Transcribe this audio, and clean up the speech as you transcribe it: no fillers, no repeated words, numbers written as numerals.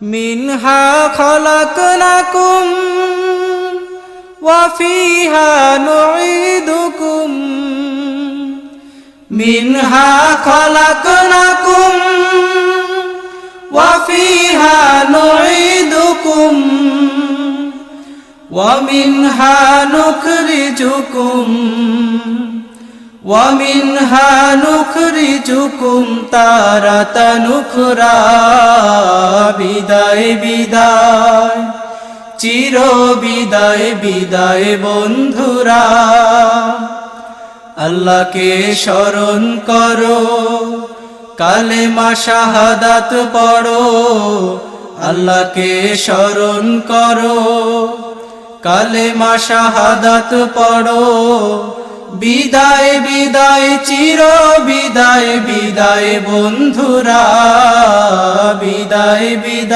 মিনহা খলাকনাকুম ওয়া ফিহা নুঈদুকুম মিনহা খলাকনাকুম ওয়া ফিহা নুঈদুকুম ওয়া মিনহা নুখরিজুকুম তারাতান উখরা বিদায় বিদায় চির বিদায় বিদায় বন্ধুরা আল্লাহকে স্মরণ করো কালেমা শাহাদাত পড়ো আল্লাহকে স্মরণ করো কালেমা শাহাদাত পড়ো বিদায় বিদায় চির বিদায় বিদায় বন্ধুরা বিদায় বিদায়